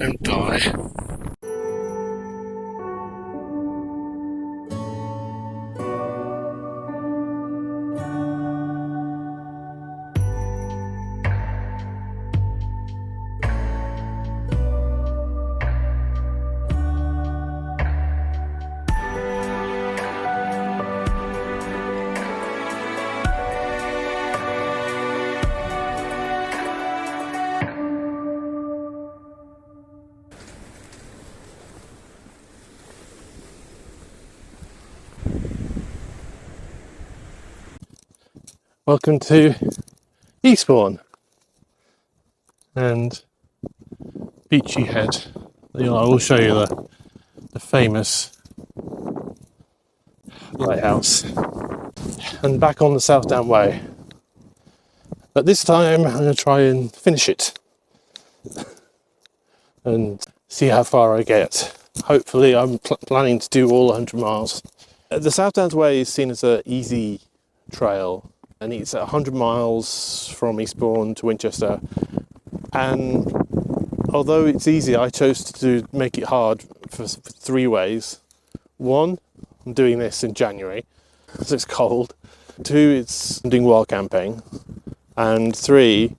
Don't die. Welcome to Eastbourne and Beachy Head. I will show you the famous lighthouse. And back on the South Down Way. But this time I'm going to try and finish it and see how far I get. Hopefully I'm planning to do all 100 miles. The South Downs Way is seen as an easy trail. And it's 100 miles from Eastbourne to Winchester. And although it's easy, I chose to make it hard for 3 ways. 1, I'm doing this in January, because it's cold. 2, it's doing wild camping. And 3,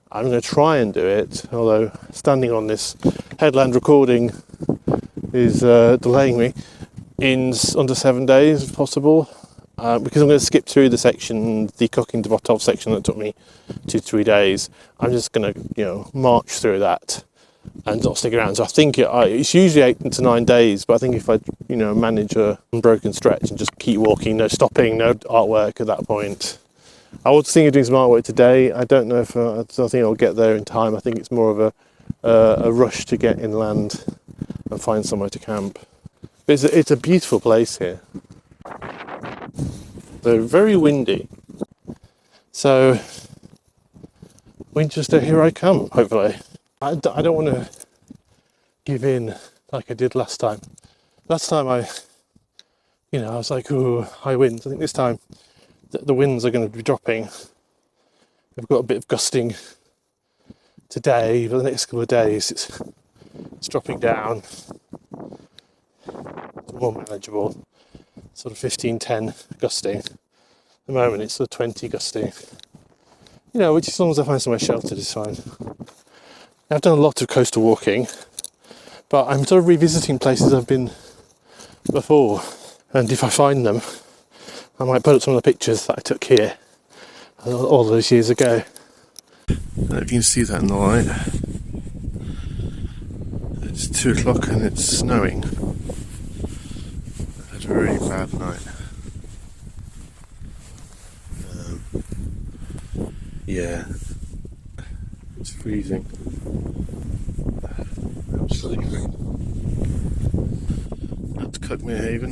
I'm going to try and do it, although standing on this headland recording is delaying me, in under 7 days if possible. Because I'm going to skip through the section, the cooking to bottom section that took me 2 to 3 days. I'm just going to, march through that and not stick around. So I think it's usually 8 to 9 days, but I think if I, manage a unbroken stretch and just keep walking, no stopping, no artwork at that point. I was thinking of doing some artwork today. I don't know if I think I'll get there in time. I think it's more of a rush to get inland and find somewhere to camp. But it's a beautiful place here. So very windy. So Winchester, here I come, hopefully. I don't want to give in like I did last time. Last time I was like, ooh, high winds. I think this time the winds are going to be dropping. We've got a bit of gusting today, but the next couple of days it's dropping down to more manageable. Sort of 15-10 gusting. At the moment it's sort of 20 gusting. Which as long as I find somewhere sheltered is fine. I've done a lot of coastal walking, but I'm sort of revisiting places I've been before. And if I find them, I might put up some of the pictures that I took here all those years ago. I don't know if you can see that in the light. It's 2 o'clock and it's snowing. I had a very bad night. Yeah, it's freezing. Absolutely freezing. That's Cuckmere Haven.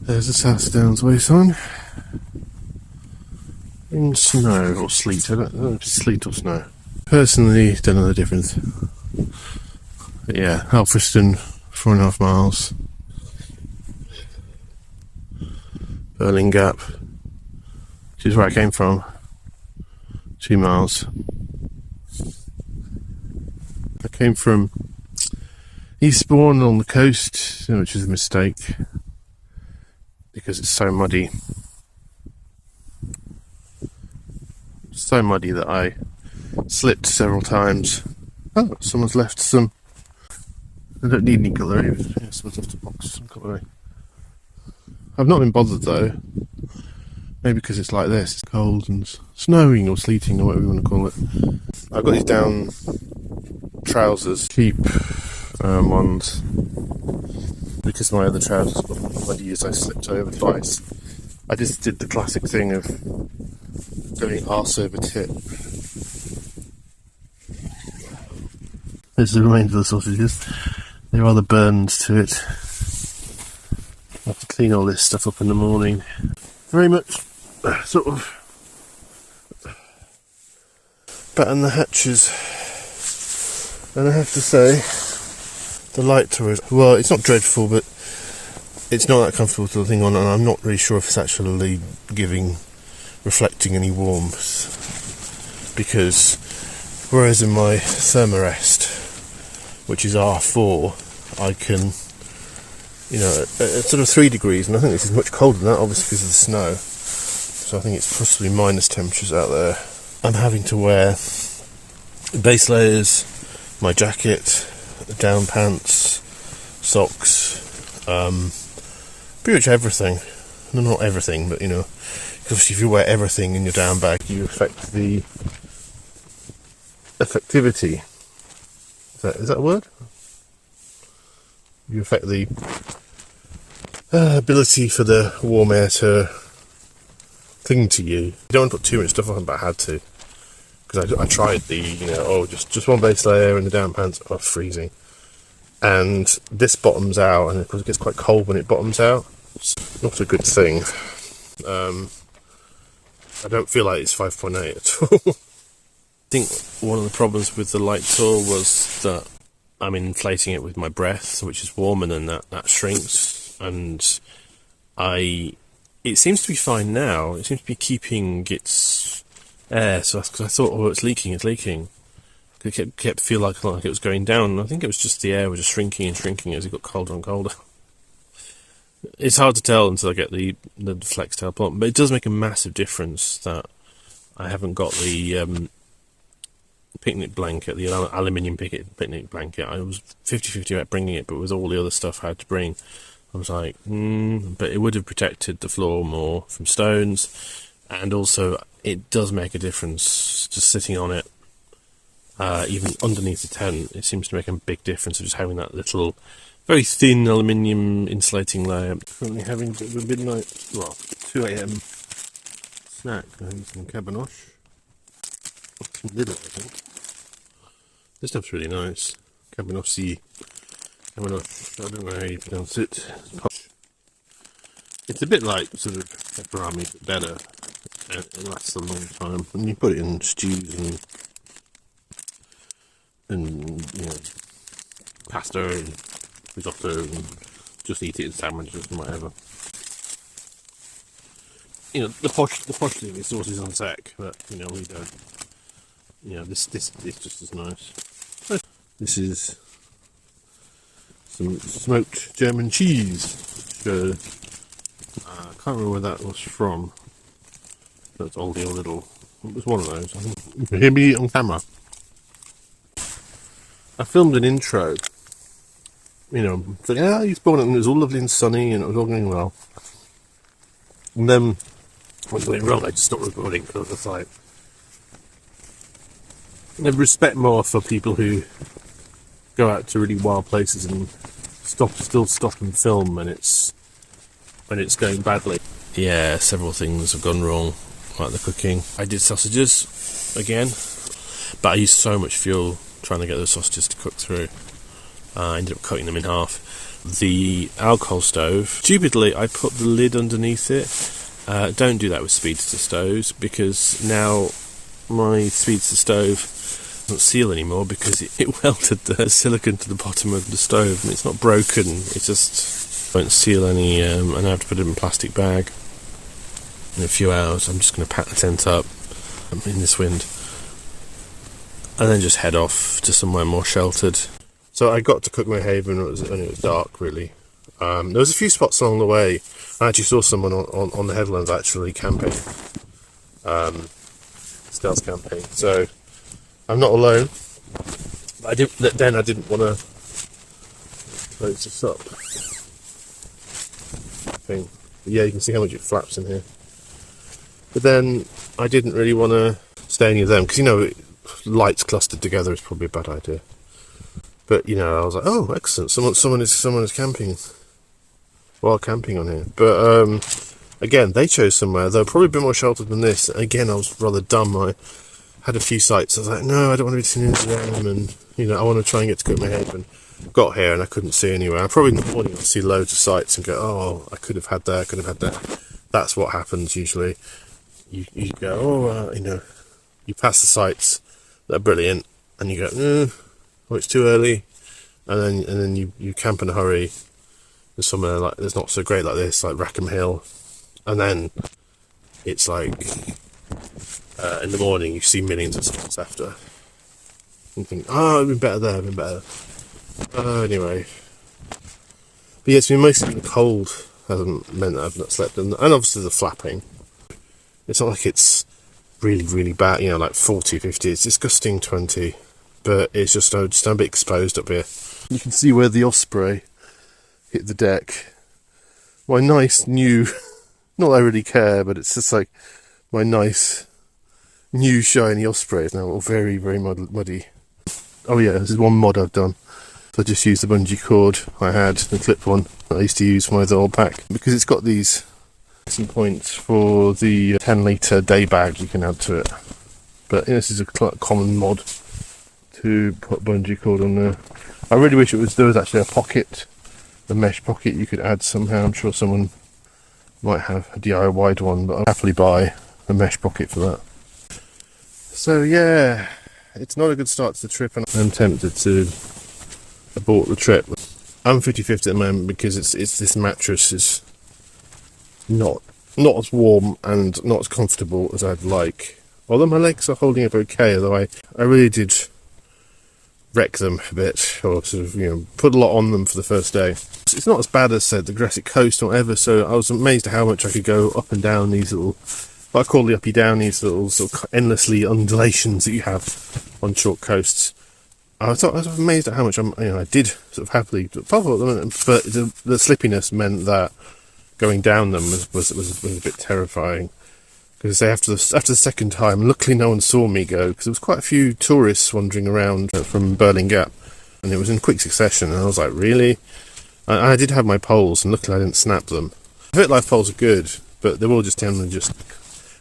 There's the South Downs Way sign. In snow or sleet, I don't know if it's sleet or snow. Personally, don't know the difference. But yeah, Alfriston, 4.5 miles. Birling Gap, which is where I came from, 2 miles. I came from Eastbourne on the coast, which is a mistake because it's so muddy. So muddy that I slipped several times. Oh, someone's left some. I don't need any cutlery. Yeah, someone's left a box of some cutlery. I've not been bothered though. Maybe because it's like this, it's cold and snowing or sleeting or whatever you want to call it. I've got these down trousers, cheap ones, because my other trousers got muddy as I slipped over twice. I just did the classic thing of going arse over tit. There's the remains of the sausages. There are the burns to it. I have to clean all this stuff up in the morning. Very much sort of batten the hatches, and I have to say the light to it, well, it's not dreadful, but it's not that comfortable to the thing on, and I'm not really sure if it's actually reflecting any warmth, because Whereas in my Thermarest, which is R4, I can, you know, at sort of 3 degrees, and I think this is much colder than that, obviously because of the snow. So I think it's possibly minus temperatures out there. I'm having to wear base layers, my jacket, down pants, socks, pretty much everything. No, not everything, but you know, because if you wear everything in your down bag, you affect the effectivity. Is that a word? You affect the ability for the warm air to cling to you. You don't want to put too much stuff on, but I had to. Because I tried the, you know, just one base layer and the down pants, freezing. And this bottoms out, and of course it gets quite cold when it bottoms out. It's not a good thing. I don't feel like it's 5.8 at all. I think one of the problems with the light tour was that I'm inflating it with my breath, which is warm, and then that shrinks. And it seems to be fine now. It seems to be keeping its air. So because I thought, oh, it's leaking. It kept feel like it was going down. And I think it was just the air was just shrinking and shrinking as it got colder and colder. It's hard to tell until I get the flex tail pump, but it does make a massive difference that I haven't got the picnic blanket, the aluminium picnic blanket. I was 50-50 about bringing it, but with all the other stuff I had to bring, I was like, but it would have protected the floor more from stones, and also it does make a difference just sitting on it, even underneath the tent. It seems to make a big difference of just having that little, very thin aluminium insulating layer. Currently having a midnight, 2 AM snack. I'm having some cabernosh. Some little, I think. This stuff's really nice. Cabernosh, I don't know how you pronounce it. It's a bit like sort of pepperami, but better. And it lasts a long time. And you put it in stews and you know, pasta and risotto, and just eat it in sandwiches and whatever. You know, the posh thing is sauces on sec, but you know, we don't. You know, this just as nice. This is some smoked German cheese. Which, I can't remember where that was from. That's oldie or little. It was one of those. I think you can hear me on camera. I filmed an intro. You know, it's like, Eastbourne, and it was all lovely and sunny, and it was all going well. And then, when it went wrong, I just stopped recording because I was like, I have respect more for people who go out to really wild places and still stop and film when it's going badly. Yeah, several things have gone wrong, like the cooking. I did sausages again, but I used so much fuel trying to get those sausages to cook through. I ended up cutting them in half. The alcohol stove, stupidly I put the lid underneath it. Don't do that with speedster stoves, because now my speedster stove doesn't seal anymore because it welded the silicone to the bottom of the stove, and it's not broken, it just won't seal any, and I have to put it in a plastic bag. In a few hours I'm just going to pack the tent up in this wind and then just head off to somewhere more sheltered. So I got to Cuckmere Haven and it was dark really. There was a few spots along the way. I actually saw someone on the headlands actually camping, stealth camping, so I'm not alone. I didn't want to close this up. But yeah, you can see how much it flaps in here. But then I didn't really want to stay near them because, you know, lights clustered together is probably a bad idea. But you know, I was like, oh, excellent! Someone is camping, wild camping on here. But again, they chose somewhere. They're probably a bit more sheltered than this. Again, I was rather dumb. I had a few sites. I was like, no, I don't want to be seen into them, and you know, I want to try and get to Cuckmere Haven. Got here and I couldn't see anywhere. Probably in the morning I'll see loads of sites and go, oh, I could have had that. I could have had that. That's what happens usually. You go, oh, you know, you pass the sites that are brilliant, and you go, oh, it's too early, and then you camp in a hurry. There's somewhere like there's not so great like this, like Rackham Hill, and then it's like in the morning you see millions of sites after. and think, oh, it'd been better there, it'd been better. Anyway. But yeah, it's been mostly the cold hasn't meant that I've not slept, and obviously the flapping. It's not like it's really, really bad, you know, like 40, 50, it's disgusting 20, but it's just I'm a bit exposed up here. You can see where the Osprey hit the deck. My nice new, not that I really care, but it's just like my nice new shiny Osprey is now all very, very muddy. Oh yeah, this is one mod I've done. So I just used the bungee cord I had, the clip one that I used to use for my old pack, because it's got these points for the 10 litre day bag you can add to it. But you know, this is a common mod to put bungee cord on there. I really wish there was actually a pocket, a mesh pocket you could add somehow. I'm sure someone might have a DIY'd one, but I'll happily buy a mesh pocket for that. So yeah, it's not a good start to the trip, and I'm tempted to abort the trip. I'm 50-50 at the moment because it's this mattress is not as warm and not as comfortable as I'd like. Although my legs are holding up okay, although I really did wreck them a bit, or sort of, you know, put a lot on them for the first day. It's not as bad as the Gressic Coast or whatever, so I was amazed at how much I could go up and down these little, what I call the uppy downies, little sort of endlessly undulations that you have on short coasts. I was amazed at how much I did sort of happily follow them, but the slippiness meant that going down them was a bit terrifying. Because after the second time, luckily no one saw me go, because there was quite a few tourists wandering around from Birling Gap, and it was in quick succession, and I was like, really? I did have my poles, and luckily I didn't snap them. FitLife poles are good, but they will just generally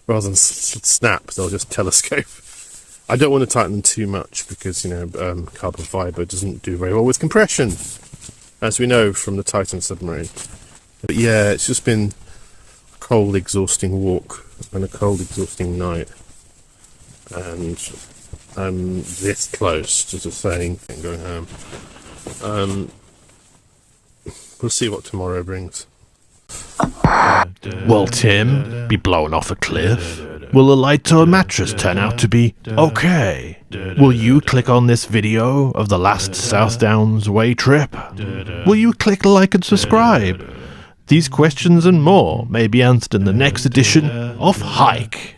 rather than snap, they'll just telescope. I don't want to tighten them too much, because, you know, carbon fibre doesn't do very well with compression, as we know from the Titan submarine. But yeah, it's just been a cold, exhausting walk, and a cold, exhausting night, and I'm this close to just saying going home. We'll see what tomorrow brings. Will Tim be blown off a cliff? Will a light tow mattress turn out to be okay? Will you click on this video of the last South Downs Way trip? Will you click like and subscribe? These questions and more may be answered in the next edition of Hike.